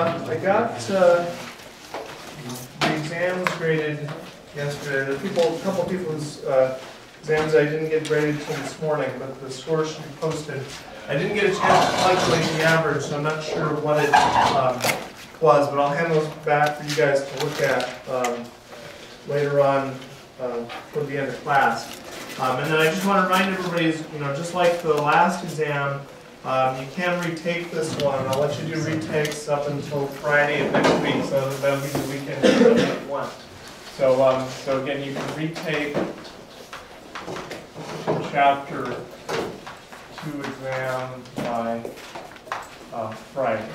I got the exams graded yesterday. There are a couple people's exams I didn't get graded till this morning, but the scores should be posted. I didn't get a chance to calculate the average, so I'm not sure what it was, but I'll hand those back for you guys to look at later on toward the end of class. And then I just want to remind everybody, just like the last exam, you can retake this one. I'll let you do retakes up until Friday of next week, so that'll be the weekend if you want. So again, you can retake chapter 2 exam by Friday.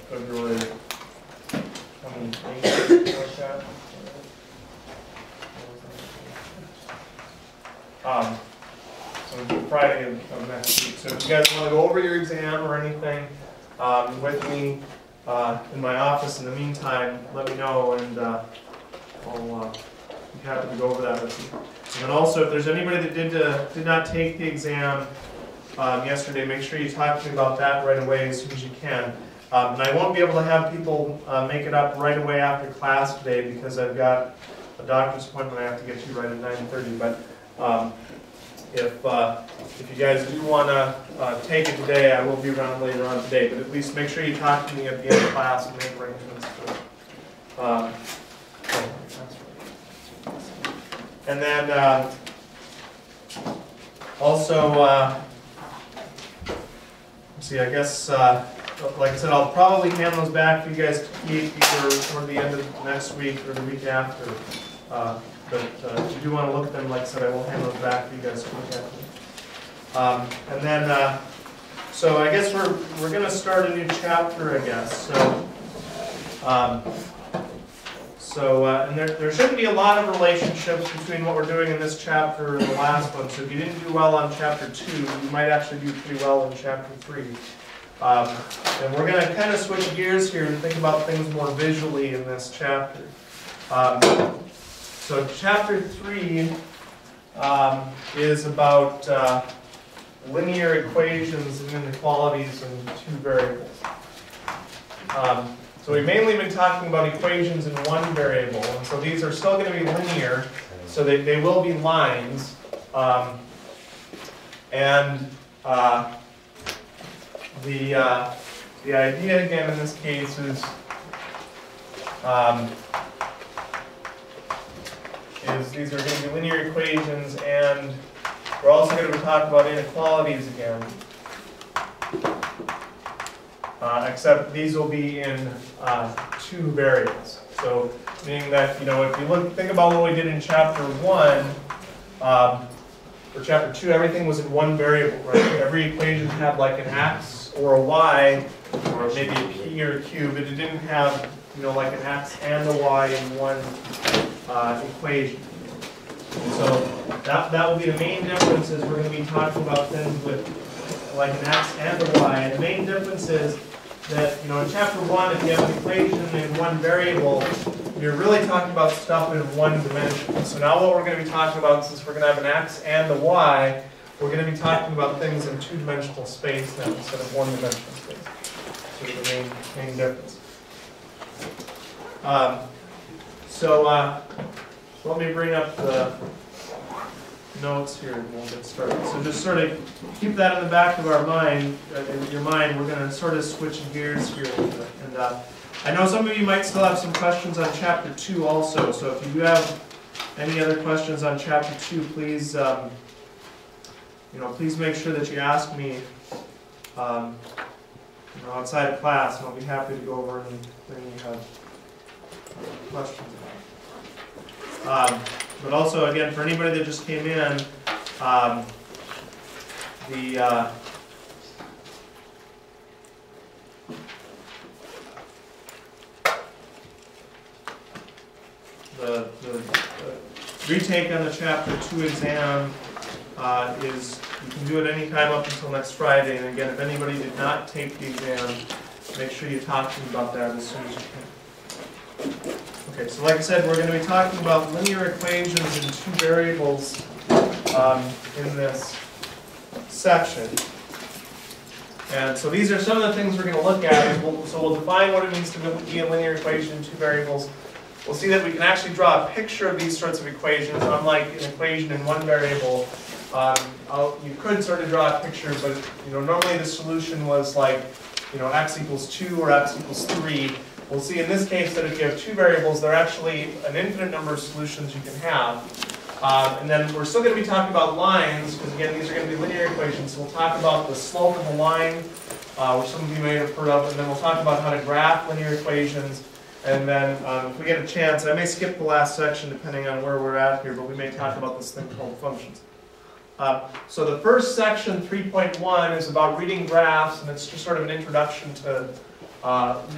February 28th, like that. So Friday of next week. So if you guys want to go over your exam or anything with me in my office in the meantime, let me know, and I'll be happy to go over that with you. And then also, if there's anybody that did not take the exam yesterday, make sure you talk to me about that right away as soon as you can. And I won't be able to have people make it up right away after class today because I've got a doctor's appointment I have to get to right at 9:30. But if you guys do want to take it today, I will be around later on today. But at least make sure you talk to me at the end of class and make arrangements for and then also, see, I guess, like I said, I'll probably hand those back for you guys to keep either toward the end of next week or the week after. But if you do want to look at them, like I said, I will hand those back for you guys to look at them. And then, so I guess we're going to start a new chapter, I guess. And there shouldn't be a lot of relationships between what we're doing in this chapter and the last one. So if you didn't do well on chapter 2, you might actually do pretty well in chapter 3. And we're going to kind of switch gears here and think about things more visually in this chapter. So chapter 3 is about linear equations and inequalities in 2 variables. So we've mainly been talking about equations in 1 variable, and so these are still going to be linear, so they will be lines. The idea again in this case is these are going to be linear equations, and we're also going to be talking about inequalities again. Except these will be in 2 variables. So, meaning that, if you think about what we did in chapter 1, for chapter 2, everything was in 1 variable, right? Every equation had like an x or a y, or maybe a p or a q, but it didn't have, like an x and a y in 1 equation. And so that will be the main difference, is we're going to be talking about things with like an x and a y. And the main difference is that, in chapter 1, if you have an equation in 1 variable, you're really talking about stuff in 1 dimension. So now what we're going to be talking about, since we're going to have an x and a y, we're going to be talking about things in 2-dimensional space now instead of 1-dimensional space. So the main difference. So let me bring up the notes here and we'll get started. So just sort of keep that in the back of our mind, in your mind. We're going to sort of switch gears here a little bit. And I know some of you might still have some questions on chapter 2 also. So if you do have any other questions on chapter 2, please, please make sure that you ask me, outside of class, and I'll be happy to go over anything you have questions about. But also, again, for anybody that just came in, the retake on the chapter 2 exam is, you can do it any time up until next Friday. And again, if anybody did not take the exam, make sure you talk to me about that as soon as you can. Okay, so like I said, we're going to be talking about linear equations in 2 variables in this section. And so these are some of the things we're going to look at. So we'll define what it means to be a linear equation in two variables. We'll see that we can actually draw a picture of these sorts of equations, unlike an equation in one variable. You could sort of draw a picture, but normally the solution was like x equals 2 or x equals 3. We'll see in this case that if you have two variables, there are actually an infinite number of solutions you can have. And then we're still going to be talking about lines, because again, these are going to be linear equations. So we'll talk about the slope of a line, which some of you may have heard of, and then we'll talk about how to graph linear equations. And then if we get a chance, I may skip the last section depending on where we're at here, but we may talk about this thing called functions. So the first section, 3.1, is about reading graphs, and it's just sort of an introduction to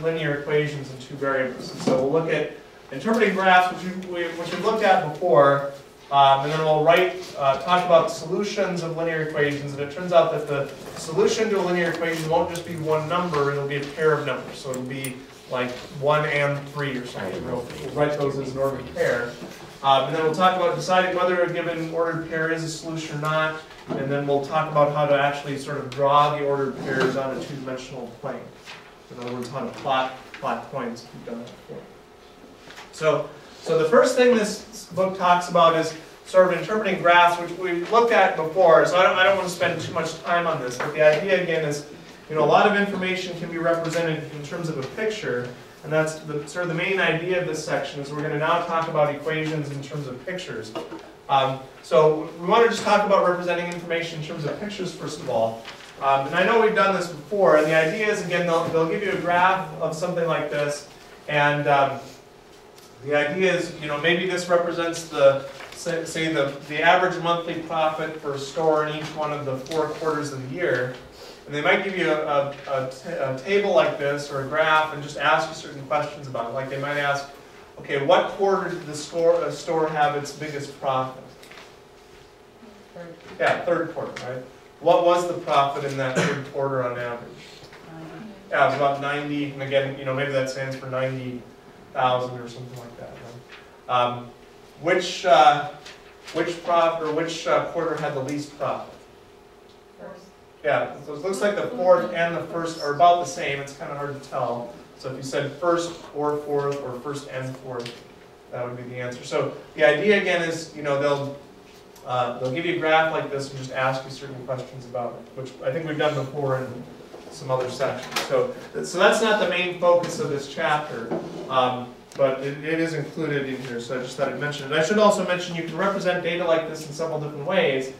linear equations in two variables. And so we'll look at interpreting graphs, which we've looked at before, and then we'll talk about solutions of linear equations. And it turns out that the solution to a linear equation won't just be one number, it'll be a pair of numbers. So it'll be like 1 and 3 or something. We'll write those as an ordered pair. And then we'll talk about deciding whether a given ordered pair is a solution or not. And then we'll talk about how to actually sort of draw the ordered pairs on a two-dimensional plane. In other words, how to plot points. We've done that before. So the first thing this book talks about is sort of interpreting graphs, which we've looked at before. So I don't want to spend too much time on this. But the idea, again, is a lot of information can be represented in terms of a picture. And that's sort of the main idea of this section, is we're going to now talk about equations in terms of pictures. So we want to just talk about representing information in terms of pictures first of all. And I know we've done this before, and the idea is, again, they'll give you a graph of something like this, and the idea is, maybe this represents say the average monthly profit for a store in each one of the 4 quarters of the year. And they might give you a table like this, or a graph, and just ask you certain questions about it. Like they might ask, okay, what quarter did the store have its biggest profit? Yeah, third quarter, right? What was the profit in that third quarter on average? Yeah, it was about 90, and again, maybe that stands for 90,000 or something like that. Right? Which quarter had the least profit? Yeah, so it looks like the fourth and the first are about the same. It's kind of hard to tell. So if you said first or fourth, or first and fourth, that would be the answer. So the idea again is, they'll give you a graph like this and just ask you certain questions about it, which I think we've done before in some other sections. So that's not the main focus of this chapter, but it is included in here. So I just thought I'd mention it. And I should also mention you can represent data like this in several different ways.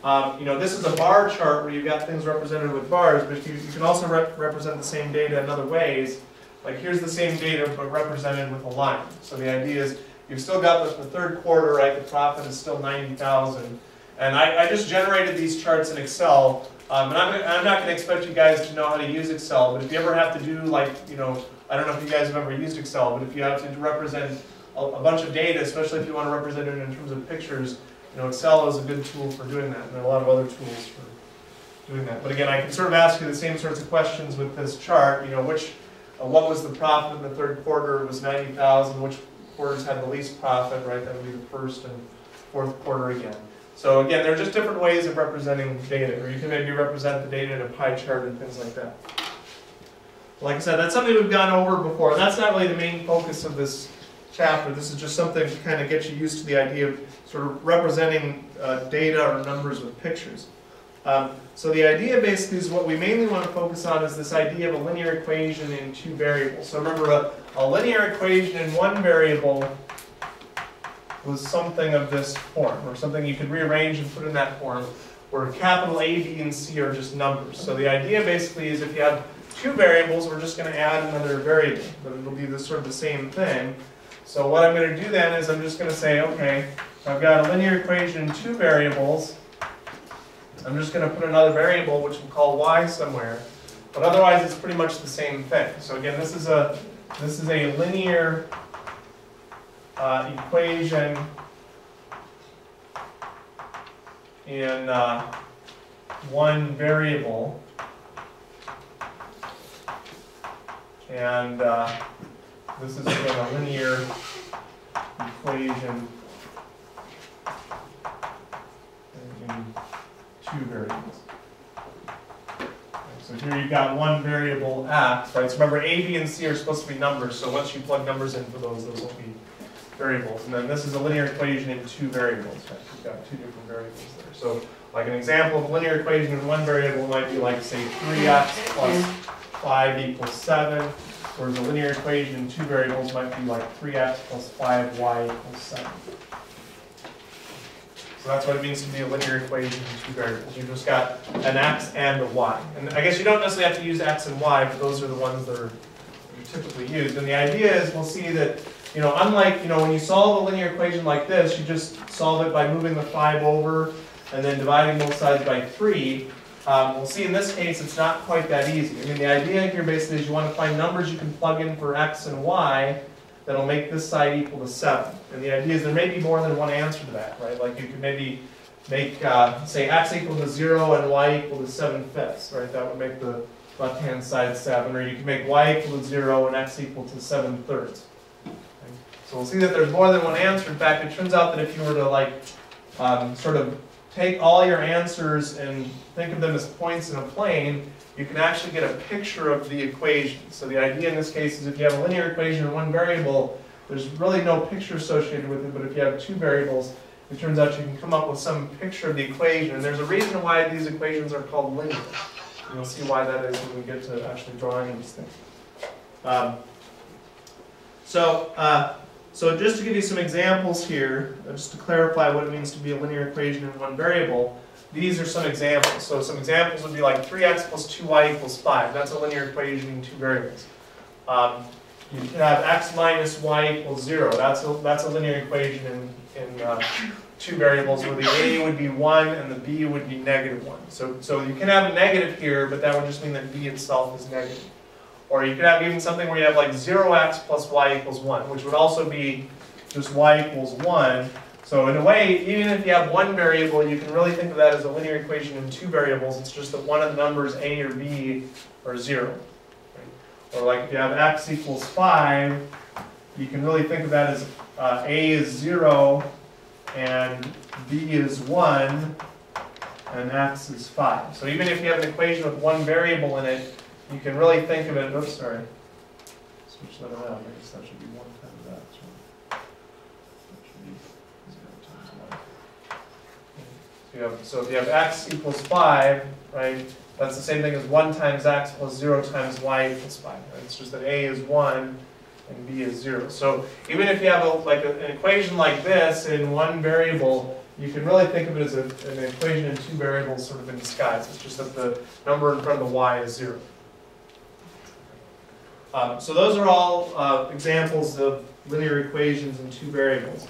This is a bar chart where you've got things represented with bars, but you can also represent the same data in other ways. Like here's the same data but represented with a line. So the idea is you've still got the third quarter, right? The profit is still 90,000. And I just generated these charts in Excel. And I'm not going to expect you guys to know how to use Excel, but if you ever have to do I don't know if you guys have ever used Excel, but if you have to represent a bunch of data, especially if you want to represent it in terms of pictures, Excel is a good tool for doing that, and there are a lot of other tools for doing that. But again, I can sort of ask you the same sorts of questions with this chart. What was the profit in the third quarter? It was 90,000. Which quarters had the least profit, right? That would be the first and fourth quarter again. So again, there are just different ways of representing data, or you can maybe represent the data in a pie chart and things like that. Like I said, that's something we've gone over before, and that's not really the main focus of this chapter. This is just something to kind of get you used to the idea of sort of representing data or numbers with pictures. So the idea basically is what we mainly want to focus on is this idea of a linear equation in two variables. So remember, a linear equation in one variable was something of this form, or something you could rearrange and put in that form, where capital A, B, and C are just numbers. So the idea basically is if you have two variables, we're just going to add another variable, but it'll be sort of the same thing. So what I'm going to do then is I'm just going to say, okay, I've got a linear equation in two variables. I'm just going to put another variable, which we'll call y somewhere. But otherwise, it's pretty much the same thing. So again, this is a linear equation in one variable. And this is again a linear equation in two variables. So here you've got one variable x, right? So remember, a, b, and c are supposed to be numbers, so once you plug numbers in for those will be variables. And then this is a linear equation in two variables, right? You've got two different variables there. So like an example of a linear equation in one variable might be like, say, 3x plus 5 equals 7, whereas a linear equation in two variables might be like 3x plus 5y equals 7. So that's what it means to be a linear equation in two variables. You've just got an x and a y. And I guess you don't necessarily have to use x and y, but those are the ones that are typically used. And the idea is we'll see that, unlike, when you solve a linear equation like this, you just solve it by moving the 5 over and then dividing both sides by 3. We'll see in this case it's not quite that easy. I mean, the idea here basically is you want to find numbers you can plug in for x and y that'll make this side equal to 7. And the idea is there may be more than one answer to that, right? Like you could maybe make, say, x equal to 0 and y equal to 7/5, right? That would make the left-hand side 7. Or you can make y equal to 0 and x equal to 7/3. Okay? So we'll see that there's more than one answer. In fact, it turns out that if you were to sort of take all your answers and think of them as points in a plane, you can actually get a picture of the equation. So the idea in this case is if you have a linear equation in one variable, there's really no picture associated with it, but if you have two variables, it turns out you can come up with some picture of the equation. And there's a reason why these equations are called linear. And you'll see why that is when we get to actually drawing these things. So just to give you some examples here, just to clarify what it means to be a linear equation in one variable, these are some examples. So some examples would be like 3x plus 2y equals 5. That's a linear equation in two variables. You can have x minus y equals 0. That's a linear equation in two variables where the a would be 1 and the b would be -1. So you can have a negative here, but that would just mean that b itself is negative. Or you could have even something where you have like 0x plus y equals 1, which would also be just y equals 1. So in a way, even if you have one variable, you can really think of that as a linear equation in two variables. It's just that one of the numbers, a or b, are 0. Right? Or like if you have x equals 5, you can really think of that as a is 0, and b is 1, and x is 5. So even if you have an equation with one variable in it, you can really think of it, oops, sorry, switch that around, I guess that should be 1 times that. So if you have x equals 5, right, that's the same thing as 1 times x plus 0 times y equals 5. Right? It's just that a is 1 and b is 0. So even if you have an equation like this in one variable, you can really think of it as an equation in two variables sort of in disguise. It's just that the number in front of the y is 0. So those are all examples of linear equations in two variables.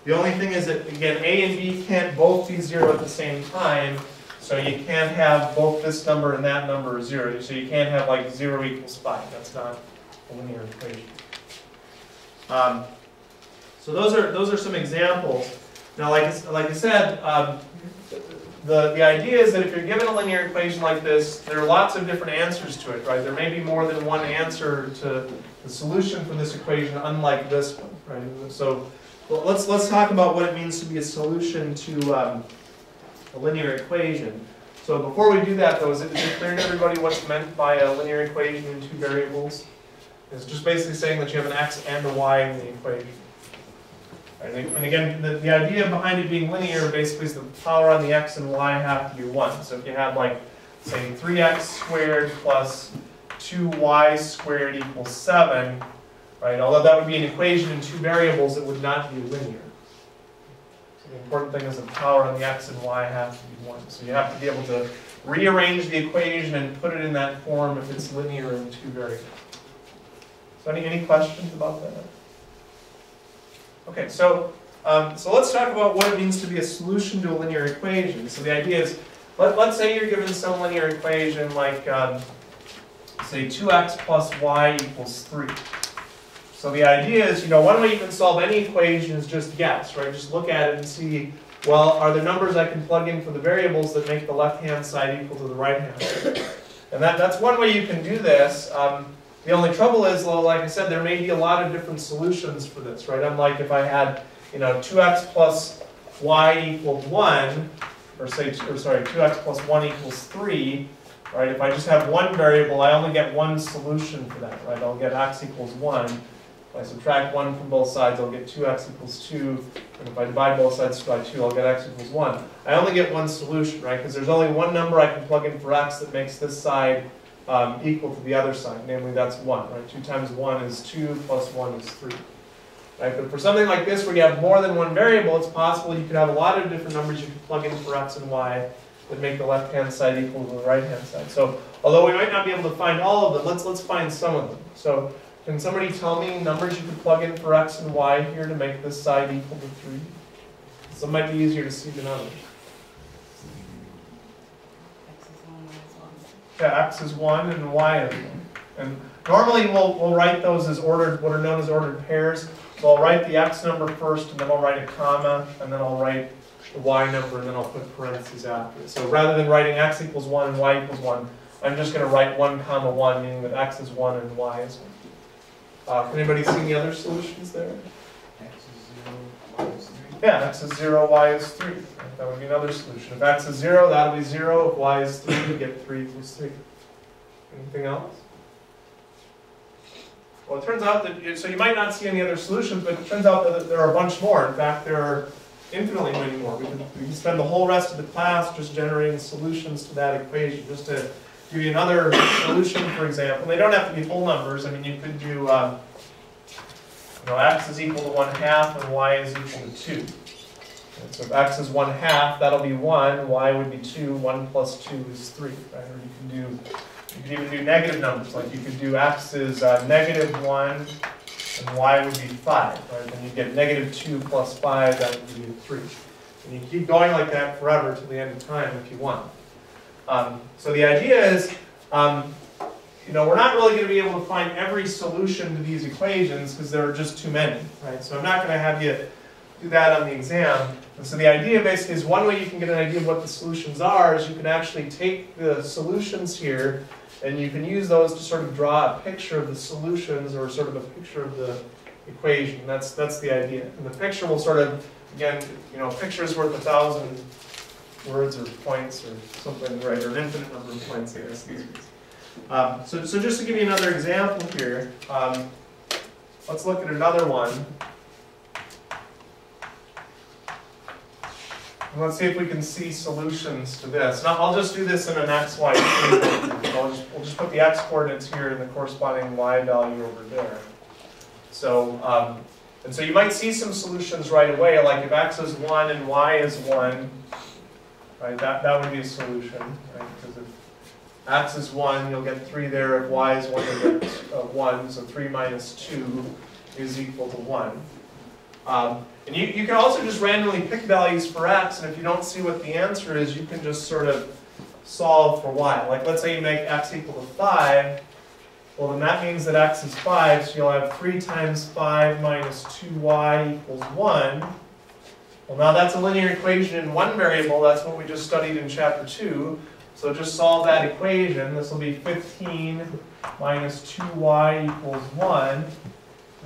The only thing is that, again, a and b can't both be 0 at the same time, so you can't have both this number and that number are 0. So you can't have like 0 equals 5. That's not a linear equation. So those are some examples. Now, like I said, the idea is that if you're given a linear equation like this, there are lots of different answers to it, right? There may be more than one answer to the solution for this equation, unlike this one, right? So well, let's talk about what it means to be a solution to a linear equation. So before we do that, though, is it clear to everybody what's meant by a linear equation in two variables? It's just basically saying that you have an x and a y in the equation. And again, the idea behind it being linear basically is the power on the x and y have to be 1. So if you have, like, say, 3x squared plus 2y squared equals 7, right? Although that would be an equation in two variables, it would not be linear. So the important thing is the power on the x and y have to be 1. So you have to be able to rearrange the equation and put it in that form if it's linear in two variables. So any questions about that? Okay, so let's talk about what it means to be a solution to a linear equation. So the idea is, let's say you're given some linear equation like, say, 2x plus y equals 3. So the idea is, one way you can solve any equation is just guess, right? Just look at it and see, well, are there numbers I can plug in for the variables that make the left-hand side equal to the right-hand side? And that's one way you can do this. The only trouble is, well, like I said, there may be a lot of different solutions for this, right? Unlike if I had, 2x plus y equals 1, or 2x plus 1 equals 3, right? If I just have one variable, I only get one solution for that, right? I'll get x equals 1. If I subtract 1 from both sides, I'll get 2x equals 2. And if I divide both sides by 2, I'll get x equals 1. I only get one solution, right? Because there's only one number I can plug in for x that makes this side equal to the other side. Namely, that's 1, right? 2 times 1 is 2, plus 1 is 3. Right? But for something like this where you have more than one variable, it's possible you could have a lot of different numbers you could plug in for x and y that make the left-hand side equal to the right-hand side. So although we might not be able to find all of them, let's find some of them. So can somebody tell me numbers you could plug in for x and y here to make this side equal to 3? Some might be easier to see than others. Yeah, x is 1 and y is 1. And normally we'll write those as ordered, what are known as ordered pairs. So I'll write the x number first, and then I'll write a comma, and then I'll write the y number, and then I'll put parentheses after it. So rather than writing x equals 1 and y equals 1, I'm just going to write 1 comma 1, meaning that x is 1 and y is 1. Can anybody see any other solutions there? X is 0, y is 3. Yeah, x is 0, y is 3. That would be another solution. If x is 0, that'll be 0. If y is 3, we get 3 equals 3. Anything else? Well, it turns out that, so you might not see any other solutions, but it turns out that there are a bunch more. In fact, there are infinitely many more. We can spend the whole rest of the class just generating solutions to that equation. Just to give you another solution, for example, they don't have to be whole numbers. I mean, you could do, x is equal to 1/2 and y is equal to 2. And so if x is 1/2, that'll be 1, y would be 2, 1 plus 2 is 3, right? Or you could even do negative numbers, like you could do x is -1 and y would be 5, right? Then you get -2 plus 5, that would be 3. And you keep going like that forever to the end of time if you want. So the idea is, we're not really going to be able to find every solution to these equations because there are just too many, right? So I'm not going to have you do that on the exam. And so the idea basically is one way you can get an idea of what the solutions are is you can actually take the solutions here and you can use those to sort of draw a picture of the solutions or sort of a picture of the equation. That's the idea. And the picture will sort of, again, a picture is worth 1,000 words or points or something, right? Or an infinite number of points, I guess. So just to give you another example here, let's look at another one. And let's see if we can see solutions to this. Now, I'll just do this in an XY table. We'll just put the x coordinates here and the corresponding y value over there. So, and so you might see some solutions right away, like if x is 1 and y is 1, right? That would be a solution, right? Because if x is 1, you'll get 3 there. If y is 1, you'll get 1. So 3 minus 2 is equal to 1. And you can also just randomly pick values for x, and if you don't see what the answer is, you can just sort of solve for y. Like let's say you make x equal to 5, well then that means that x is 5, so you'll have 3 times 5 minus 2y equals 1. Well now that's a linear equation in one variable, that's what we just studied in chapter 2. So just solve that equation. This will be 15 minus 2y equals 1.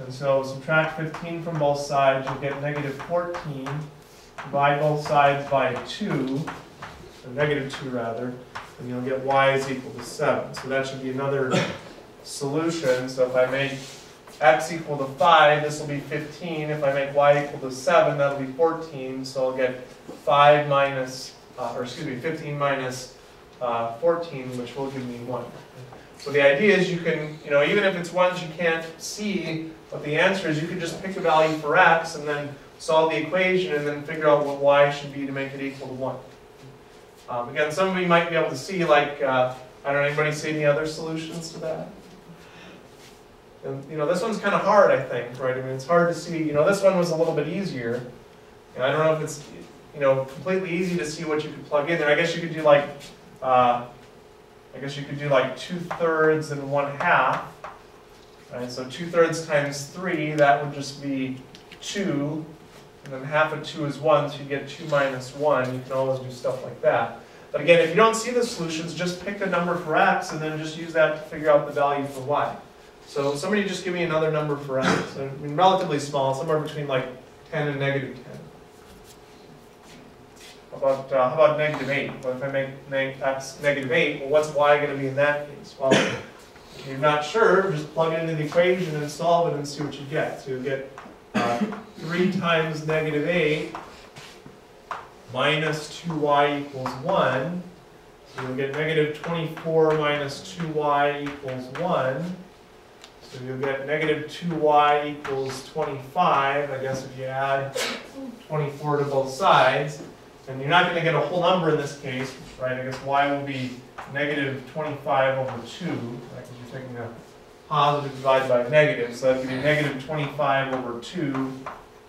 And so subtract 15 from both sides, you'll get -14. Divide both sides by 2, or -2 rather, and you'll get y is equal to 7. So that should be another solution. So if I make x equal to 5, this will be 15. If I make y equal to 7, that'll be 14. So I'll get 15 minus 14, which will give me 1. So the idea is you can, even if it's ones you can't see what the answer is, you can just pick a value for x and then solve the equation and then figure out what y should be to make it equal to 1. Again, some of you might be able to see, like, I don't know, anybody see any other solutions to that? And, this one's kind of hard, I think, right? I mean, it's hard to see. This one was a little bit easier. And I don't know if it's, completely easy to see what you could plug in there. I guess you could do like, 2/3 and 1/2. Right? So 2/3 times 3, that would just be 2. And then half of 2 is 1, so you get 2 minus 1. You can always do stuff like that. But again, if you don't see the solutions, just pick a number for x and then just use that to figure out the value for y. So somebody just give me another number for x. I mean, relatively small, somewhere between like 10 and -10. how about negative 8? What if I make x negative 8? Well, what's y going to be in that case? Well, if you're not sure, just plug it into the equation and solve it and see what you get. So you'll get 3 times negative 8 minus 2y equals 1. So you'll get negative 24 minus 2y equals 1. So you'll get negative 2y equals 25. I guess if you add 24 to both sides. And you're not going to get a whole number in this case, right? I guess y will be negative 25 over 2, right? Because you're taking a positive divided by a negative. So that would be negative 25 over 2,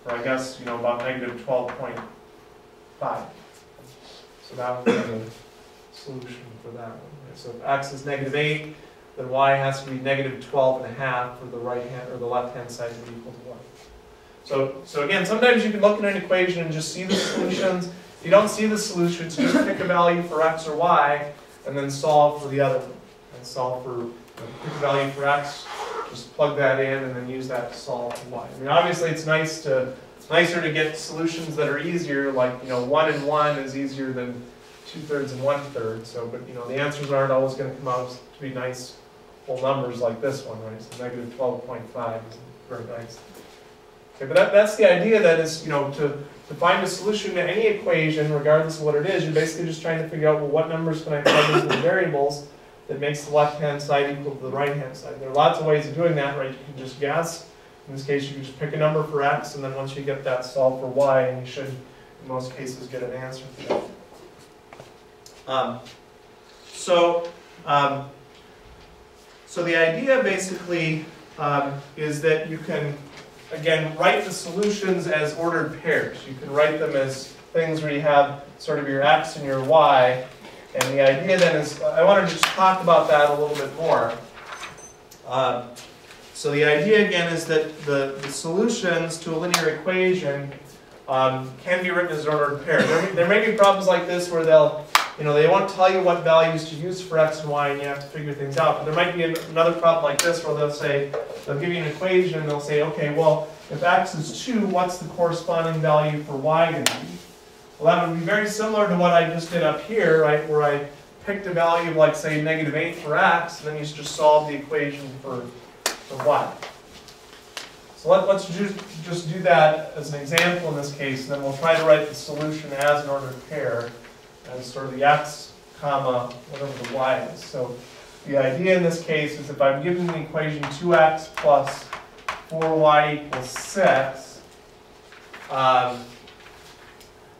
or I guess, about negative 12.5. So that would be the solution for that one. Right? So if x is negative 8, then y has to be negative 12.5 for the right hand or the left hand side to be equal to 1. So again, sometimes you can look at an equation and just see the solutions. If you don't see the solutions, just pick a value for x or y, and then solve for the other one. And solve for, pick a value for x, just plug that in, and then use that to solve for y. I mean, obviously, it's nicer to get solutions that are easier, like 1 and 1 is easier than 2/3 and 1/3. So, but the answers aren't always going to come out to be nice whole numbers like this one, right? So negative 12.5 is very nice. Okay, but that's the idea. That is, to find a solution to any equation, regardless of what it is, you're basically just trying to figure out, well, what numbers can I plug into the variables that makes the left-hand side equal to the right-hand side. There are lots of ways of doing that, right? You can just guess. In this case, you can just pick a number for x, and then once you get that, solve for y, and you should, in most cases, get an answer for that. So the idea, basically, is that you can, again, write the solutions as ordered pairs. You can write them as things where you have sort of your x and your y. And the idea then is, I want to just talk about that a little bit more. So the idea again is that the solutions to a linear equation can be written as ordered pairs. There may be problems like this where they won't tell you what values to use for x and y, and you have to figure things out. But there might be another problem like this where they'll give you an equation and they'll say, okay, well, if x is 2, what's the corresponding value for y going to be? Well, that would be very similar to what I just did up here, right, where I picked a value of, like, say, negative 8 for x, and then you just solve the equation for y. So let's just do that as an example in this case, and then we'll try to write the solution as an ordered pair, as sort of the x, comma, whatever the y is. So the idea in this case is if I'm given the equation 2x plus 4y equals 6,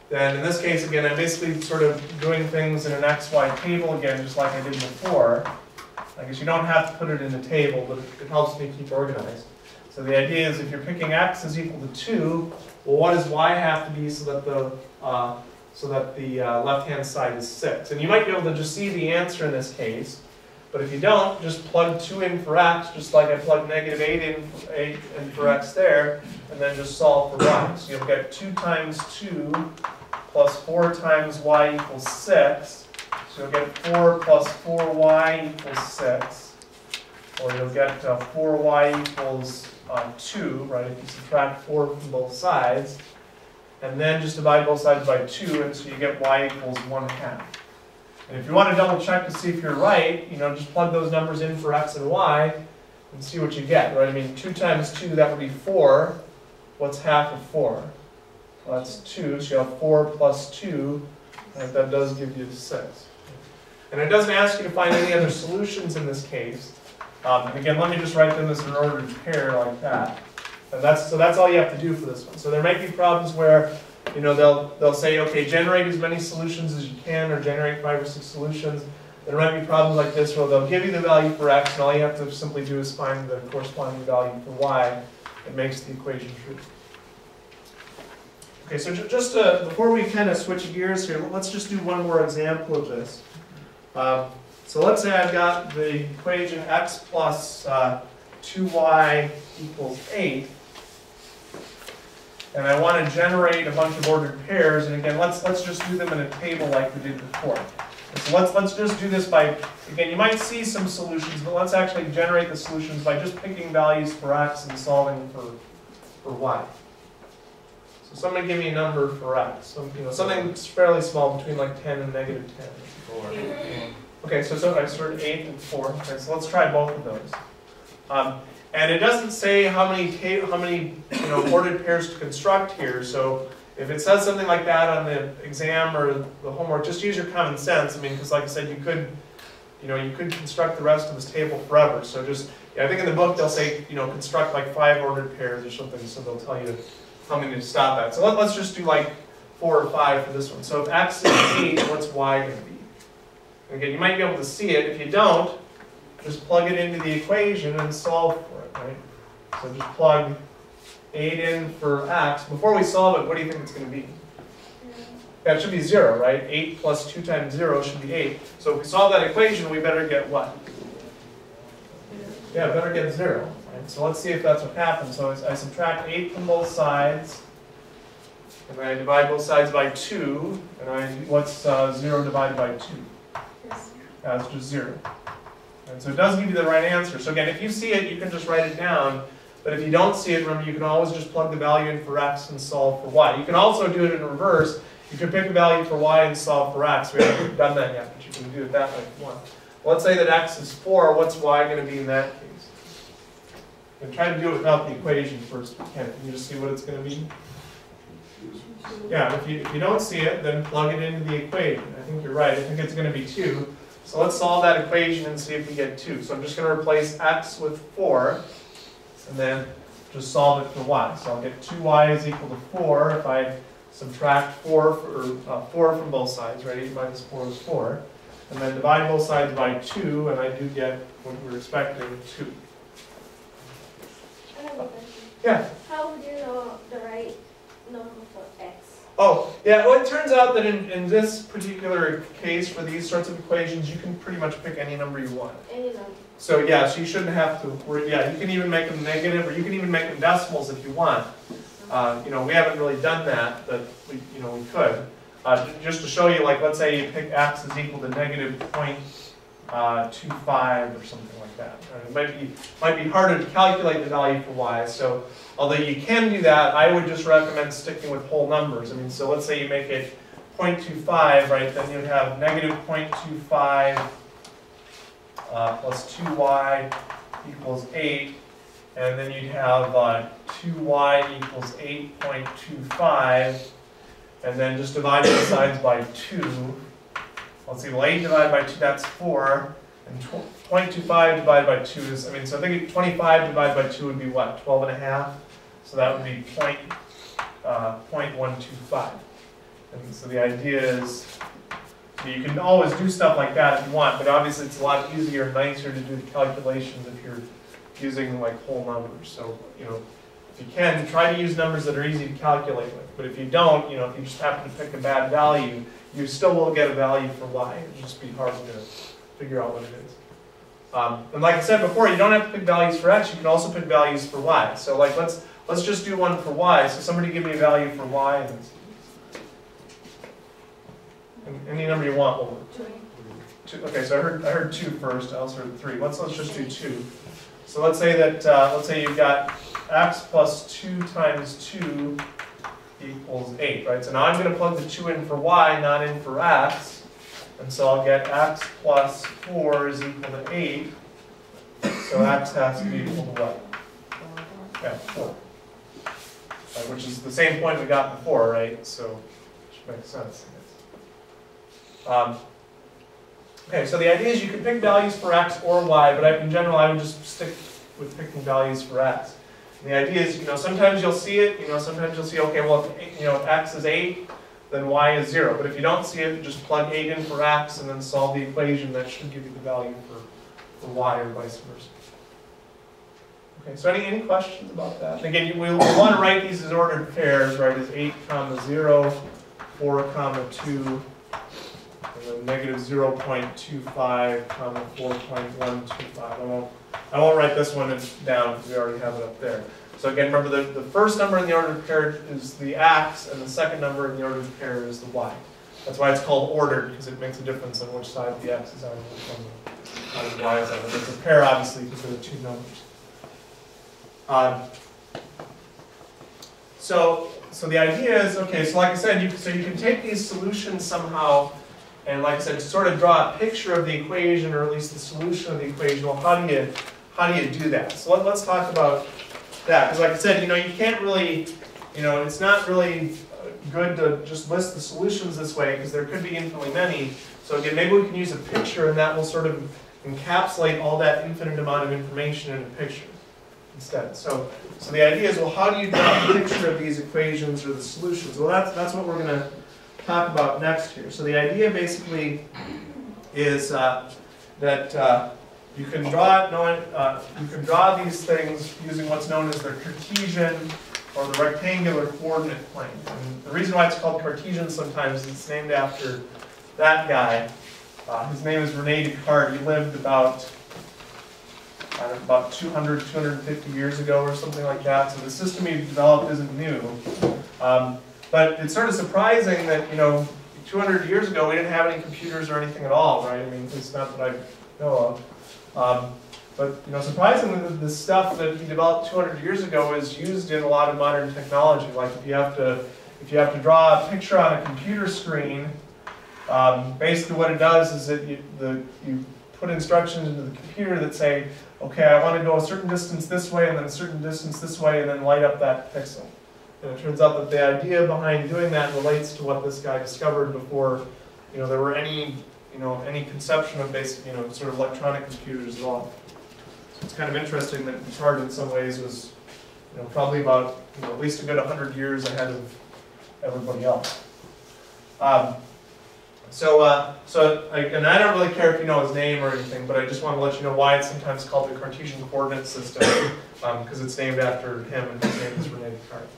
then in this case, again, I'm basically sort of doing things in an xy table again, just like I did before. I guess you don't have to put it in a table, but it helps me keep organized. So the idea is if you're picking x is equal to 2, well, what does y have to be so that the left-hand side is 6? And you might be able to just see the answer in this case, but if you don't, just plug 2 in for x, just like I plugged negative 8 in for x there, and then just solve for y. So you'll get 2 times 2 plus 4 times y equals 6. So you'll get 4 plus 4y equals 6. Or you'll get 4y equals 2, right, if you subtract 4 from both sides. And then just divide both sides by 2, and so you get y equals 1/2. And if you want to double check to see if you're right, just plug those numbers in for x and y and see what you get, right? I mean, 2 times 2, that would be 4. What's half of 4? Well, that's 2, so you have 4 plus 2, and that does give you 6. And it doesn't ask you to find any other solutions in this case. Again, let me just write them as an ordered pair like that. And that's all you have to do for this one. So there might be problems where they'll say, okay, generate as many solutions as you can, or generate 5 or 6 solutions. There might be problems like this where they'll give you the value for x, and all you have to simply do is find the corresponding value for y that makes the equation true. Okay, so just before we kind of switch gears here, let's just do one more example of this. So let's say I've got the equation x plus 2y equals 8. And I want to generate a bunch of ordered pairs, and again, let's just do them in a table like we did before. And so let's just do this by, again, you might see some solutions, but let's actually generate the solutions by just picking values for x and solving for y. So somebody give me a number for x. So, something fairly small, between like 10 and negative 10. 4. Okay, so I started 8 and 4. Okay, so let's try both of those. And it doesn't say how many ordered pairs to construct here. So if it says something like that on the exam or the homework, just use your common sense. I mean, because like I said, you could construct the rest of this table forever. So just, I think in the book they'll say, construct like 5 ordered pairs or something. So they'll tell you how many to stop at. So let's just do like 4 or 5 for this one. So if x is 8, what's y going to be? Again, you might be able to see it. If you don't, just plug it into the equation and solve for it, right? So just plug 8 in for x. Before we solve it, what do you think it's going to be? Yeah, it should be 0, right? 8 plus 2 times 0 should be 8. So if we solve that equation, we better get what? Yeah, better get 0. Right? So let's see if that's what happens. So I subtract 8 from both sides. And I divide both sides by 2. And what's 0 divided by 2? That's just 0. And so it does give you the right answer. So again, if you see it, you can just write it down. But if you don't see it, remember, you can always just plug the value in for x and solve for y. You can also do it in reverse. You can pick a value for y and solve for x. We haven't done that yet, but you can do it that way if you want. Well, let's say that x is 4. What's y going to be in that case? And try to do it without the equation first if you can. Can you just see what it's going to be? Yeah, if you don't see it, then plug it into the equation. I think you're right. I think it's going to be 2. So let's solve that equation and see if we get 2. So I'm just going to replace x with 4, and then just solve it for y. So I'll get 2y is equal to 4 if I subtract 4 from both sides, right? 8 minus 4 is 4. And then divide both sides by 2, and I do get what we're expecting, 2. I have a question. Yeah? How would you know the right number for x? Oh, yeah, well, it turns out that in this particular case, for these sorts of equations, you can pretty much pick any number you want. Any number. So yeah, so you shouldn't have to worry. Yeah, you can even make them negative, or you can even make them decimals if you want. We haven't really done that, but we could. Just to show you, like, let's say you pick x is equal to negative 0.25 or something like that. It might be harder to calculate the value for y. So although you can do that, I would just recommend sticking with whole numbers. I mean, so let's say you make it 0.25, right? Then you'd have negative 0.25 plus 2y equals 8. And then you'd have 2y equals 8.25. And then just divide both sides by 2. Let's see, well, 8 divided by 2, that's 4. And 0.25 divided by 2 is, so I think 25 divided by 2 would be what, 12.5? So that would be 0.125. And so the idea is, so you can always do stuff like that if you want, but obviously it's a lot easier and nicer to do the calculations if you're using like whole numbers. So, if you can, try to use numbers that are easy to calculate with. But if you don't, if you just happen to pick a bad value, you still will get a value for y. It'll just be hard to figure out what it is. And like I said before, you don't have to pick values for x. You can also pick values for y. So like let's just do one for y. So somebody give me a value for y. And any number you want will work. 2. Okay, so I heard 2 first. I also heard 3. Let's just do 2. So let's say that let's say you've got x plus 2 times 2 equals 8, right? So now I'm going to plug the 2 in for y, not in for x. And so I'll get x plus 4 is equal to 8. So x has to be equal to what? Yeah, 4. Right, which is the same point we got before, right? So it should make sense. Okay, so the idea is you can pick values for x or y, but in general I would just stick with picking values for x. And the idea is, sometimes you'll see it, sometimes you'll see, okay, well, if x is 8, then y is 0. But if you don't see it, just plug 8 in for x and then solve the equation. That should give you the value for y or vice versa. Okay, so any questions about that? And again, we'll want to write these as ordered pairs, right, as 8, 0, 4, 2, and then negative 0.25, 4.125. I won't write this one down because we already have it up there. So again, remember the first number in the ordered pair is the x, and the second number in the ordered pair is the y. That's why it's called ordered, because it makes a difference on which side the x is on and which one the y is on. But it's a pair, obviously, because there are 2 numbers. So so the idea is, okay, so like I said, you can take these solutions somehow, and like I said, sort of draw a picture of the equation, or at least the solution of the equation. Well, how do you do that? So let's talk about that, because like I said, you can't really, it's not really good to just list the solutions this way, because there could be infinitely many. So again, maybe we can use a picture, and that will sort of encapsulate all that infinite amount of information in a picture instead. So the idea is, well, how do you draw a picture of these equations or the solutions? Well, that's what we're going to talk about next here. So the idea basically is that you can draw these things using what's known as the Cartesian or the rectangular coordinate plane. And the reason why it's called Cartesian sometimes is it's named after that guy. His name is Rene Descartes. He lived about 200, 250 years ago or something like that. So the system he developed isn't new. But it's sort of surprising that, 200 years ago we didn't have any computers or anything at all, right? I mean, it's not that I know of. But surprisingly, the stuff that he developed 200 years ago is used in a lot of modern technology. Like if you have to draw a picture on a computer screen, basically what it does is that you put instructions into the computer that say, okay, I want to go a certain distance this way, and then a certain distance this way, and then light up that pixel. And it turns out that the idea behind doing that relates to what this guy discovered before, there were any conception of basic, sort of electronic computers at all. So it's kind of interesting that Descartes in some ways was, probably about, at least a good 100 years ahead of everybody else. And I don't really care if you know his name or anything, but I just want to let you know why it's sometimes called the Cartesian coordinate system, because it's named after him, and his name is Rene Descartes.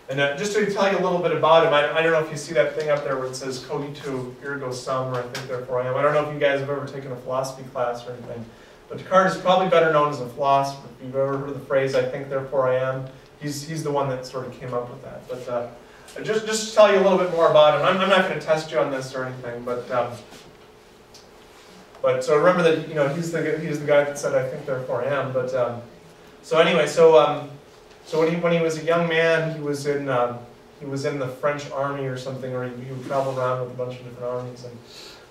And just to tell you a little bit about him, I don't know if you see that thing up there where it says cogito ergo sum, or I think therefore I am. I don't know if you guys have ever taken a philosophy class or anything, but Descartes is probably better known as a philosopher. If you've ever heard the phrase, I think therefore I am, he's the one that sort of came up with that. But just to tell you a little bit more about him, I'm not going to test you on this or anything, but so remember that he's the guy that said I think therefore I am. But so anyway, so when he was a young man, he was in the French army or something, or he would travel around with a bunch of different armies, and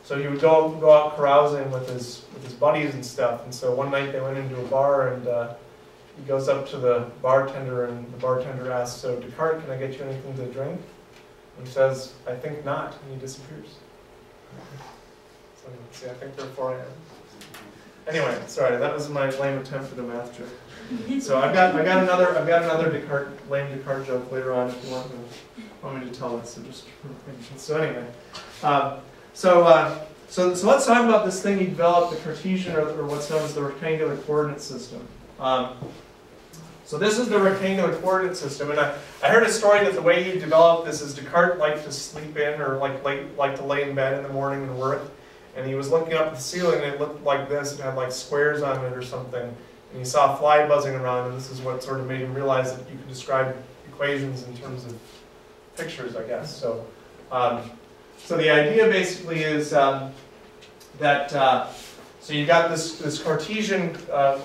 so he would go out carousing with his buddies and stuff. And so one night they went into a bar, and he goes up to the bartender, and the bartender asks, "So Descartes, can I get you anything to drink?" And he says, "I think not," and he disappears. So see, I think therefore I am. Anyway, sorry, that was my lame attempt at a math joke. So I've got another lame Descartes joke later on if you want me to tell it. So anyway, so let's talk about this thing he developed, the Cartesian, or what's known as the rectangular coordinate system. So this is the rectangular coordinate system, and I heard a story that the way he developed this is Descartes liked to sleep in, or like to lay in bed in the morning and work, and he was looking up at the ceiling and it looked like this. It had like squares on it or something, and he saw a fly buzzing around, and this is what sort of made him realize that you could describe equations in terms of pictures, I guess. So, so the idea basically is so you got this Cartesian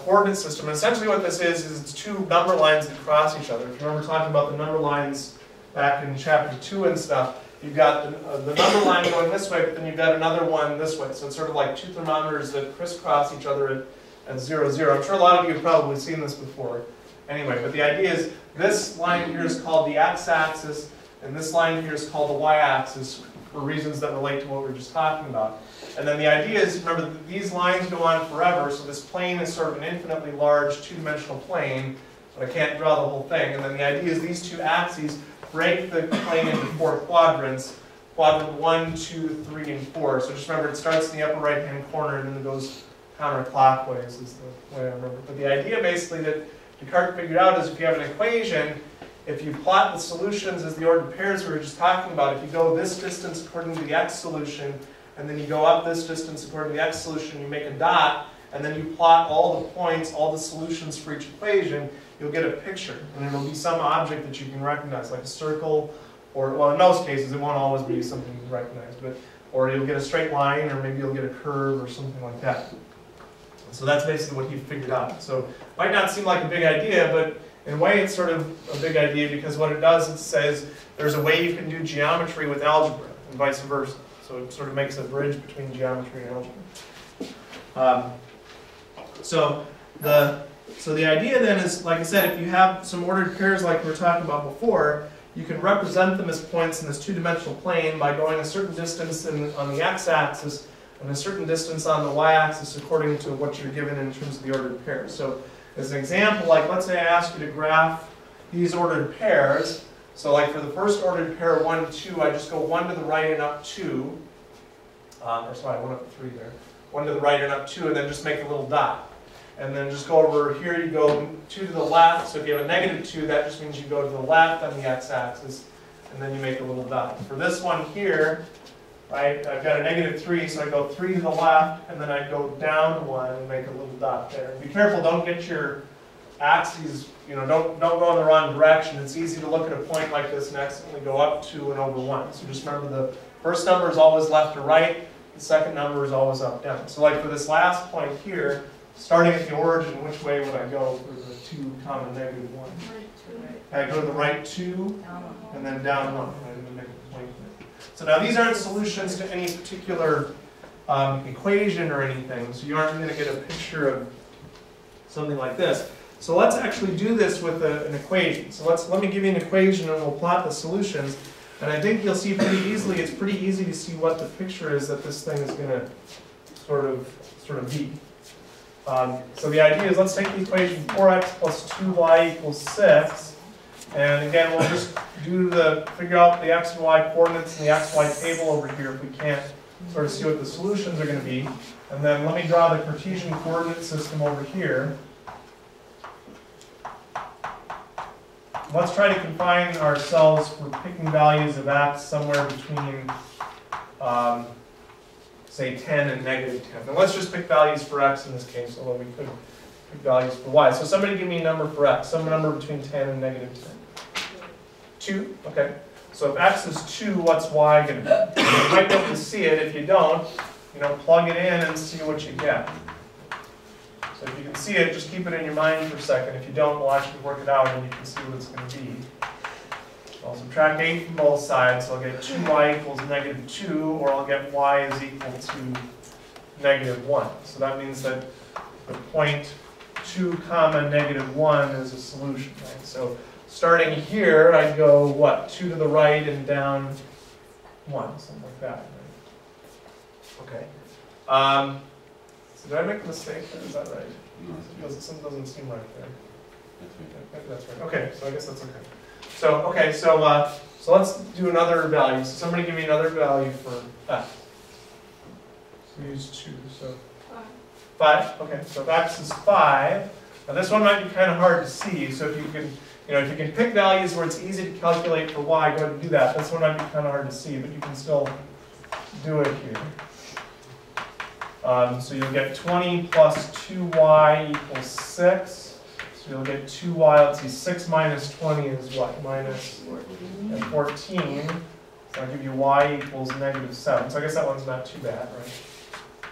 coordinate system, and essentially what this is it's two number lines that cross each other. If you remember talking about the number lines back in chapter 2 and stuff, you've got the number line going this way, but then you've got another one this way. So it's sort of like two thermometers that crisscross each other at 0, 0. I'm sure a lot of you have probably seen this before. Anyway, but the idea is this line here is called the x-axis, and this line here is called the y-axis for reasons that relate to what we were just talking about. And then the idea is, remember, that these lines go on forever, so this plane is sort of an infinitely large two-dimensional plane, but I can't draw the whole thing. And then the idea is these two axes break the plane into 4 quadrants, quadrant 1, 2, 3, and 4. So just remember, it starts in the upper right-hand corner and then it goes counterclockwise is the way I remember. But the idea basically that Descartes figured out is if you have an equation, if you plot the solutions as the ordered pairs we were just talking about, if you go this distance according to the x solution, and then you go up this distance according to the x solution, you make a dot, and then you plot all the points, all the solutions for each equation, you'll get a picture. And it'll be some object that you can recognize, like a circle, or, well, in most cases, it won't always be something you can recognize, but, or you'll get a straight line, or maybe you'll get a curve, or something like that. So that's basically what he figured out. So it might not seem like a big idea, but in a way it's sort of a big idea because what it does, it says there's a way you can do geometry with algebra and vice versa. So it sort of makes a bridge between geometry and algebra. So the idea then is, like I said, if you have some ordered pairs like we were talking about before, you can represent them as points in this two-dimensional plane by going a certain distance on the x-axis and a certain distance on the y-axis according to what you're given in terms of the ordered pairs. So as an example, like let's say I ask you to graph these ordered pairs. So like for the first ordered pair, 1, 2, I just go 1 to the right and up 2. Or sorry, 1 up 3 there. 1 to the right and up 2, and then just make a little dot. And then just go over here, you go 2 to the left. So if you have a -2, that just means you go to the left on the x-axis, and then you make a little dot. For this one here, right, I've got a -3, so I go 3 to the left, and then I go down 1 and make a little dot there. Be careful, don't get your axes, don't go in the wrong direction. It's easy to look at a point like this and accidentally go up 2 and over 1. So just remember the first number is always left to right, the second number is always up down. So like for this last point here, starting at the origin, which way would I go for the 2, -1? I go to the right 2 and then down 1. I'm going to make a point there. So now these aren't solutions to any particular equation or anything, so you aren't going to get a picture of something like this. So let's actually do this with an equation. So let me give you an equation and we'll plot the solutions. And I think you'll see pretty easily, it's pretty easy to see what the picture is that this thing is going to sort of be. So the idea is let's take the equation 4x plus 2y equals 6. And again, we'll just figure out the x and y coordinates in the xy table over here if we can't sort of see what the solutions are going to be. And then let me draw the Cartesian coordinate system over here. Let's try to confine ourselves for picking values of x somewhere between, say, 10 and -10. And let's just pick values for x in this case, although we could pick values for y. So somebody give me a number for x, some number between 10 and -10. 2, okay. So if x is 2, what's y going to be? You might be able to see it. If you don't, plug it in and see what you get. So if you can see it, just keep it in your mind for a second. If you don't, we'll actually work it out and you can see what it's going to be. I'll subtract 8 from both sides, so I'll get 2y equals -2, or I'll get y is equal to -1. So that means that the point 2, -1 is a solution, right? So starting here, I'd go, what, 2 to the right and down 1, something like that, right? Okay. So did I make a mistake there? Is that right? No. Something doesn't seem right there. Maybe that's right. Okay, so I guess that's okay. So let's do another value. So somebody give me another value for x. So we use 2. So 5. Okay. So if x is 5. Now this one might be kind of hard to see. So if you can pick values where it's easy to calculate for y, go ahead and do that. This one might be kind of hard to see, but you can still do it here. So you'll get 20 plus 2y equals 6. So you'll get 2y, let's see, 6 minus 20 is what? Minus 14. So I'll give you y equals -7. So I guess that one's not too bad, right?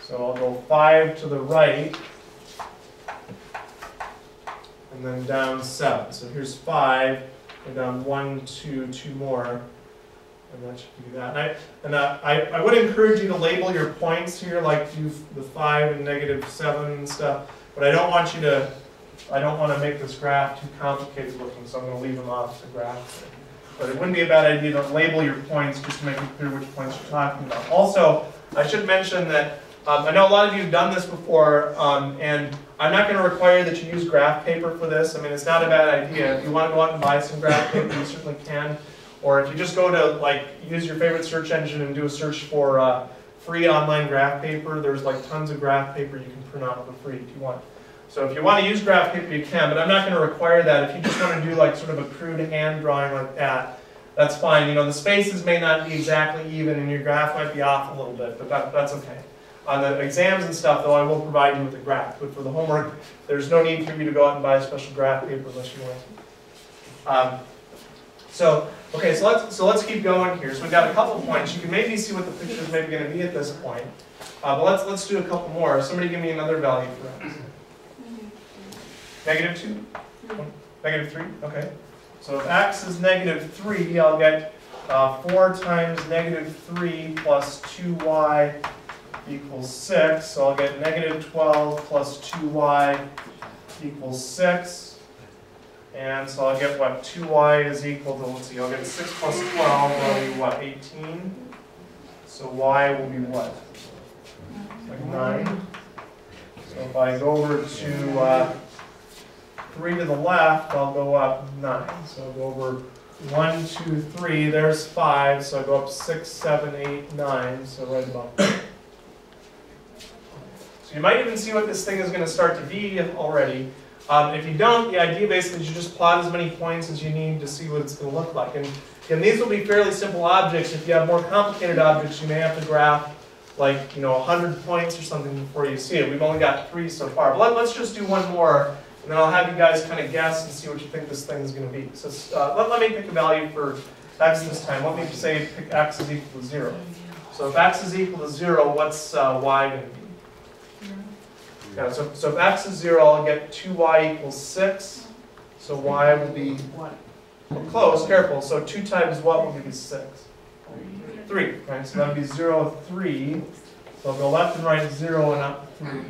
So I'll go 5 to the right, and then down 7. So here's 5, and down 1, 2, 2 more. And that should do that. And I would encourage you to label your points here, like do the 5 and -7 and stuff. But I don't want to make this graph too complicated looking, so I'm going to leave them off the graph. But it wouldn't be a bad idea to label your points just to make it clear which points you're talking about. Also, I should mention that I know a lot of you have done this before, and I'm not going to require that you use graph paper for this. I mean, it's not a bad idea. If you want to go out and buy some graph paper, you certainly can. Or if you just go to, use your favorite search engine and do a search for free online graph paper, there's tons of graph paper you can print out for free if you want. So if you want to use graph paper, you can, but I'm not going to require that. If you just want to do sort of a crude hand drawing like that, that's fine. The spaces may not be exactly even and your graph might be off a little bit, but that's okay. On the exams and stuff, though, I will provide you with a graph. But for the homework, there's no need for you to go out and buy a special graph paper unless you want to. Okay, so let's keep going here. So we've got a couple points. You can maybe see what the picture is maybe going to be at this point. But let's do a couple more. Somebody give me another value for x. -2. Negative 3, okay. So if x is negative 3, I'll get 4 times negative 3 plus 2y equals 6. So I'll get negative 12 plus 2y equals 6. And so I'll get what? 2y is equal to, let's see, I'll get 6 plus 12, that'll be what, 18? So y will be what? Like 9. So if I go over to 3 to the left, I'll go up 9. So I'll go over 1, 2, 3, there's 5, so I go up 6, 7, 8, 9, so right about there. So you might even see what this thing is going to start to be already. If you don't, the idea basically is you just plot as many points as you need to see what it's going to look like. And again, these will be fairly simple objects. If you have more complicated objects, you may have to graph like 100 points or something before you see it. We've only got 3 so far. But let's just do one more. And then I'll have you guys kind of guess and see what you think this thing is going to be. So let me pick a value for x this time. Let me say pick x is equal to 0. So if x is equal to 0, what's y going to be? Yeah, so if x is 0, I'll get 2y equals 6. So y will be well, close, careful. So 2 times what will be 6? 3, right? So that would be 0, 3. So I'll go left and right 0 and up 3.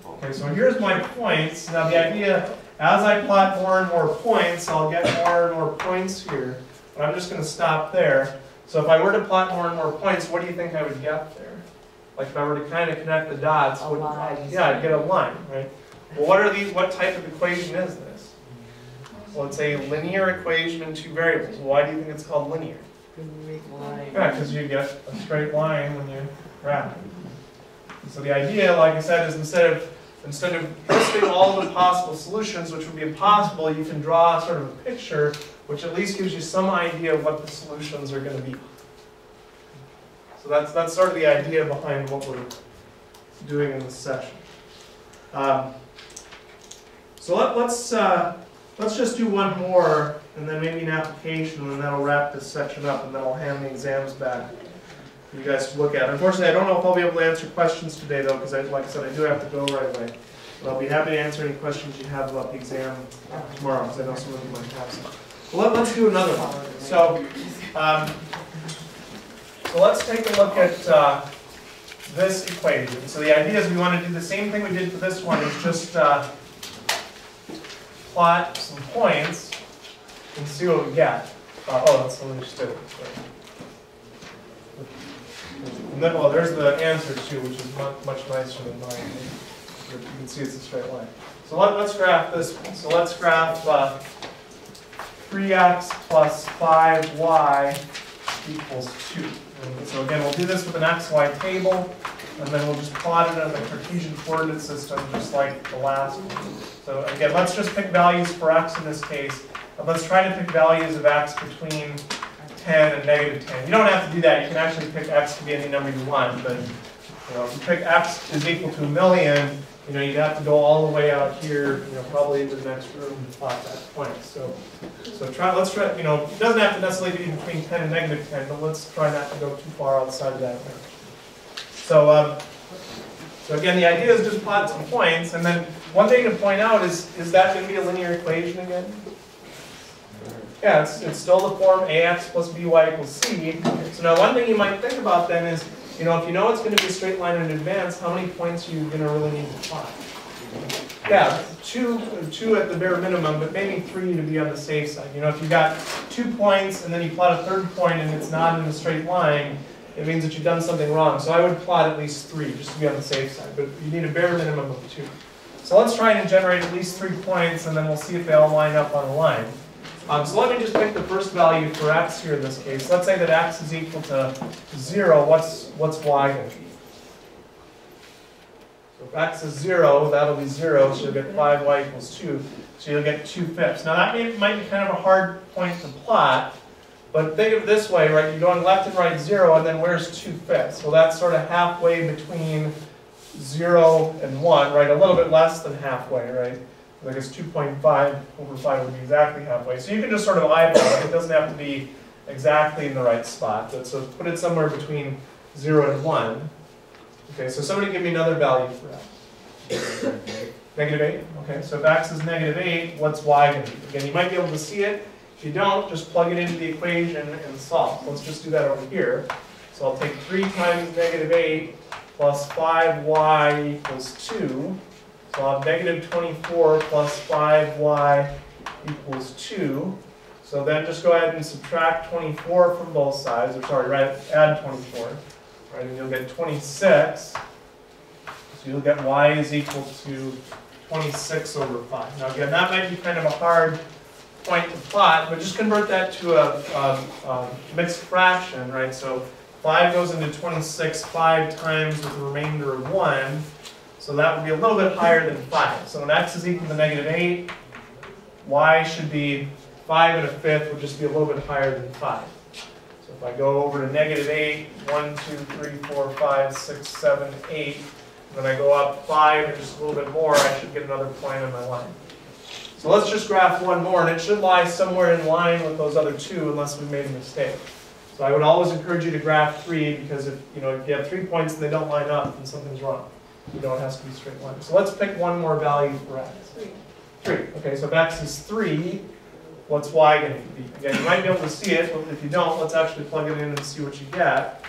Okay, so here's my points. Now the idea, as I plot more and more points, I'll get more and more points here. But I'm just going to stop there. So if I were to plot more and more points, what do you think I would get there? Like if I were to kind of connect the dots, yeah, I'd get a line, right? Well, what are these? What type of equation is this? Well, it's a linear equation in 2 variables. Why do you think it's called linear? Yeah, because you get a straight line when you graph it. So the idea, like I said, is instead of listing all of the possible solutions, which would be impossible, you can draw sort of a picture, which at least gives you some idea of what the solutions are going to be. So that's sort of the idea behind what we're doing in this session. So let's just do one more, and then maybe an application, and that'll wrap this section up, and then I'll hand the exams back for you guys to look at. Unfortunately, I don't know if I'll be able to answer questions today, though, because like I said, I do have to go right away. But I'll be happy to answer any questions you have about the exam tomorrow, because I know some of you might have some. Well, let's do another one. So let's take a look at this equation. So the idea is we want to do the same thing we did for this one, is just plot some points and see what we get. Oh, that's what we just did. And then, well, there's the answer too, which is much nicer than mine. You can see it's a straight line. So let's graph this one. So let's graph 3x plus 5y equals 2. And so again, we'll do this with an xy table, and then we'll just plot it on the Cartesian coordinate system, just like the last one. So again, let's just pick values for x in this case. And let's try to pick values of x between 10 and negative 10. You don't have to do that. You can actually pick x to be any number you want, but if you pick x is equal to 1,000,000, you'd have to go all the way out here, probably into the next room to plot that point. So let's try, it doesn't have to necessarily be between 10 and negative 10, but let's try not to go too far outside of that range. So again, the idea is just plot some points, and then one thing to point out is that going to be a linear equation again? Yeah, it's still the form ax plus by equals c. So now one thing you might think about then is, if you know it's going to be a straight line in advance, how many points are you going to really need to plot? Yeah, two at the bare minimum, but maybe 3 to be on the safe side. If you've got 2 points and then you plot a third point and it's not in a straight line, it means that you've done something wrong. So I would plot at least 3 just to be on the safe side, but you need a bare minimum of 2. So let's try and generate at least 3 points, and then we'll see if they all line up on a line. So let me just pick the first value for x here in this case. Let's say that x is equal to 0. What's y going to be? So if x is 0, that'll be 0, so you'll get 5y equals 2. So you'll get 2/5. Now that might be kind of a hard point to plot, but think of it this way, right? You're going left and right 0, and then where's 2/5? Well, that's sort of halfway between 0 and 1, right? A little bit less than halfway, right? I guess 2.5 over 5 would be exactly halfway. So you can just sort of eyeball it. It doesn't have to be exactly in the right spot. So put it somewhere between 0 and 1. Okay, so somebody give me another value for that. Negative 8? Okay, so if x is negative 8, what's y going to be? Again, you might be able to see it. If you don't, just plug it into the equation and solve. Let's just do that over here. So I'll take 3 times negative 8 plus 5y equals 2. So I'll have negative 24 plus 5y equals 2. So then just go ahead and subtract 24 from both sides. Or sorry, right, add 24. Right, and you'll get 26. So you'll get y is equal to 26 over 5. Now again, that might be kind of a hard point to plot, but just convert that to a mixed fraction, right? So 5 goes into 26 5 times with a remainder of 1. So that would be a little bit higher than 5. So when x is equal to negative 8, y should be 5 1/5 would just be a little bit higher than 5. So if I go over to negative 8, 1, 2, 3, 4, 5, 6, 7, 8, when I go up 5 or just a little bit more, I should get another point on my line. So let's just graph one more, and it should lie somewhere in line with those other two unless we made a mistake. So I would always encourage you to graph 3, because if you have 3 points and they don't line up, then something's wrong. You know it has to be a straight line. So let's pick one more value for x. 3. Okay, so if x is 3, what's y going to be? Again, you might be able to see it, but if you don't, let's actually plug it in and see what you get.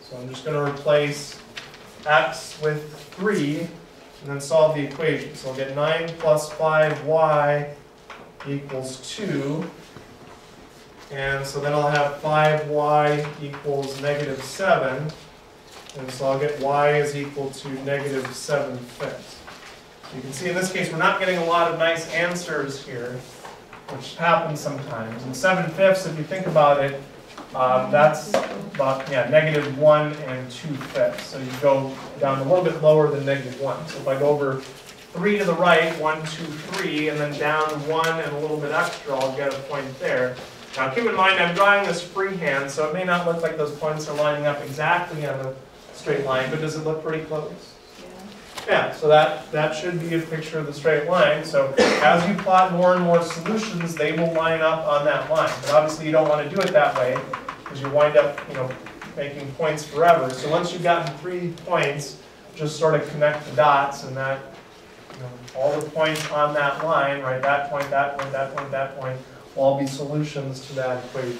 So I'm just going to replace x with 3 and then solve the equation. So I'll get 9 plus 5y equals 2. And so then I'll have 5y equals negative 7. And so I'll get y is equal to negative 7/5. You can see in this case we're not getting a lot of nice answers here, which happens sometimes. And 7/5, if you think about it, that's about negative 1 2/5. So you go down a little bit lower than negative 1. So if I go over 3 to the right, 1, 2, 3, and then down 1 and a little bit extra, I'll get a point there. Now keep in mind I'm drawing this freehand, so it may not look like those points are lining up exactly on a straight line, but does it look pretty close? Yeah, so that should be a picture of the straight line. So as you plot more and more solutions, they will line up on that line. But obviously you don't want to do it that way, because you wind up making points forever. So once you've gotten 3 points, just sort of connect the dots, and that all the points on that line, right? That point, that point, that point, that point, will all be solutions to that equation.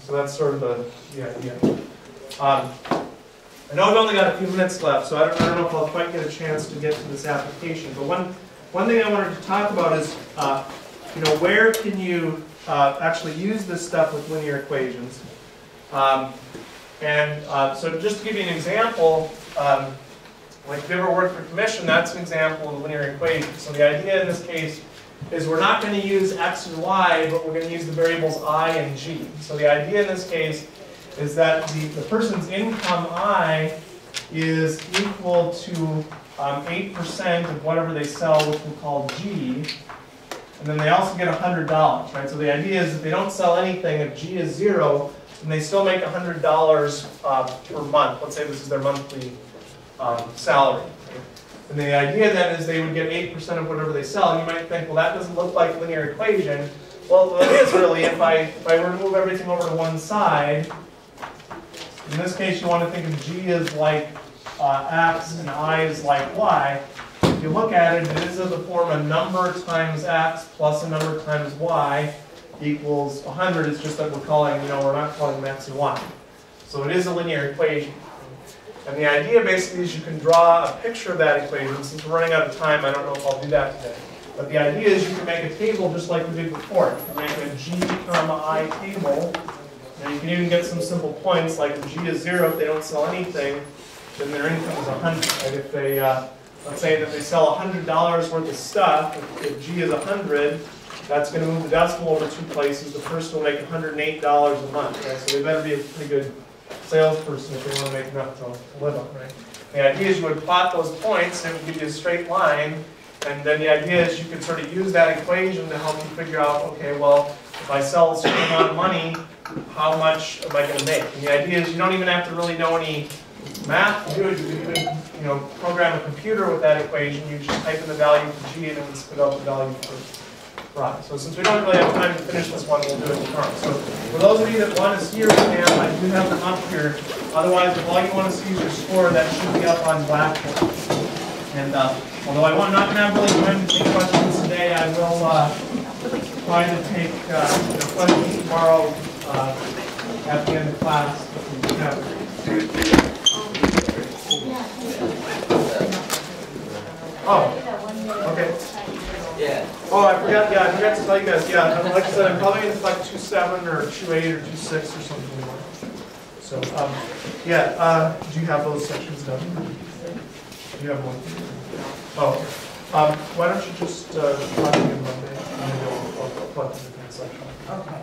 So that's sort of the idea. I know I've only got a few minutes left, so I don't know if I'll quite get a chance to get to this application. But one thing I wanted to talk about is, where can you actually use this stuff with linear equations? So just to give you an example, like if you ever worked for commission, that's an example of a linear equation. So the idea in this case is we're not going to use x and y, but we're going to use the variables I and g. So the idea in this case is that the person's income I is equal to 8% of whatever they sell, which we'll call G. And then they also get $100, right? So the idea is if they don't sell anything, if G is 0, then they still make $100 per month. Let's say this is their monthly salary. And the idea then is they would get 8% of whatever they sell. And you might think, well, that doesn't look like a linear equation. Well, it is really. If I were to move everything over to one side, in this case, you want to think of G as like x and I is like y. If you look at it, it is of the form a number times x plus a number times y equals 100. It's just that we're calling, we're not calling them x and y. So it is a linear equation. And the idea basically is you can draw a picture of that equation. Since we're running out of time, I don't know if I'll do that today. But the idea is you can make a table just like we did before. You can make a G comma I table. And you can even get some simple points, like if G is 0, if they don't sell anything, then their income is 100. Right? If they, let's say that they sell $100 worth of stuff, if G is 100, that's going to move the decimal over 2 places. The person will make $108 a month. Right? So they better be a pretty good salesperson if they want to make enough to live on. Right? The idea is you would plot those points, and it would give you a straight line. And then the idea is you could sort of use that equation to help you figure out, okay, well, if I sell a certain amount of money, how much am I going to make? And the idea is you don't even have to really know any math to do it. You can program a computer with that equation. You just type in the value for G and then spit out the value for Right, so since we don't really have time to finish this one, we'll do it tomorrow. So for those of you that want to see your exam, I do have them up here. Otherwise, if all you want to see is your score, that should be up on Blackboard. And although I'm not going to have really time to take questions today, I will try to take questions tomorrow at the end of class. Oh, okay. Yeah. Oh, I forgot to tell you guys, like I said, I'm probably going to select 2.7 or 2.8 or 2.6 or something more. So, do you have those sections done? Do you have one? Oh, why don't you just talk to me Monday, and maybe I'll plug in the different section. Okay.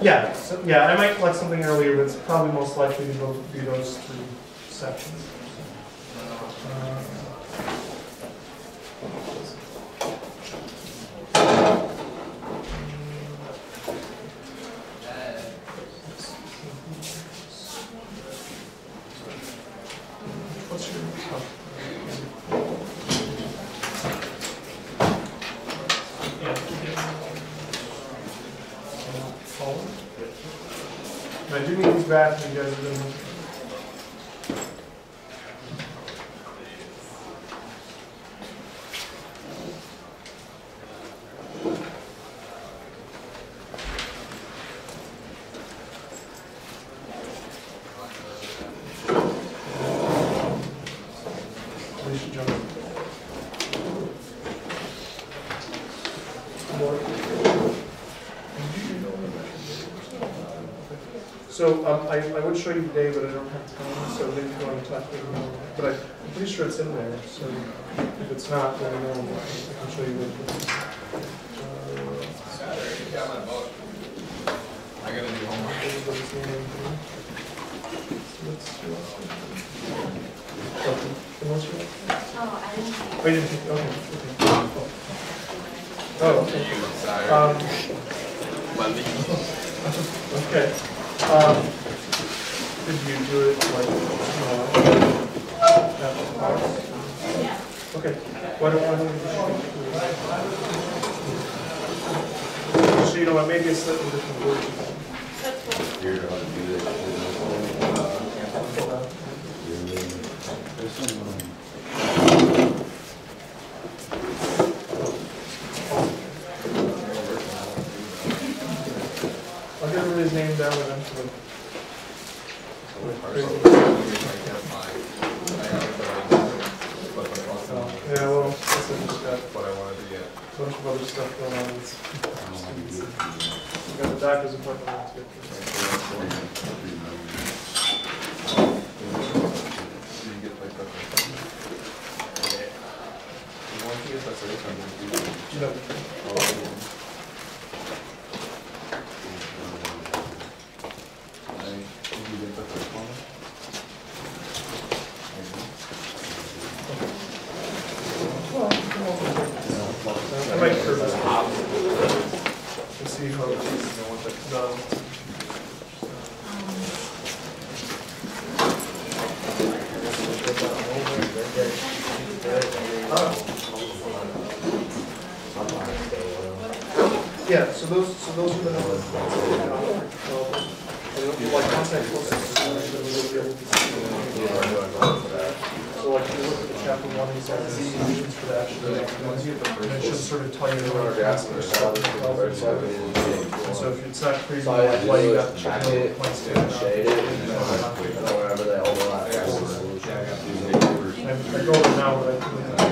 Yeah, I might collect something earlier, but it's probably most likely to be those 3 sections. What's your I do need these back, and you guys are going to. So I would show you today, but I don't have time, so maybe if you want to talk to me. But I'm pretty sure it's in there, so if it's not, then I can show you later. Saturday, got my book. I gotta do homework. Oh, I didn't. Oh, you didn't take it? Okay. Oh, okay. Sorry. Okay. Did you do it like after class? Yeah. Okay. Why don't you so you know what? Maybe it's slightly different version. That's cool. You're gonna do this. I'll get his name down eventually. Yeah, well, that's just got What I wanted to get. a bunch of other stuff going on. We got the doctor's appointment to get through. You know, I might curve this out and see how it is. Yeah, so those are the numbers. Like contact closest, so like if you look at the chapter 1, these are the solutions for that. And it should sort of tell you what gas and so if it's not crazy, why you got check it, shade it, whatever they overlap. I go over now, but I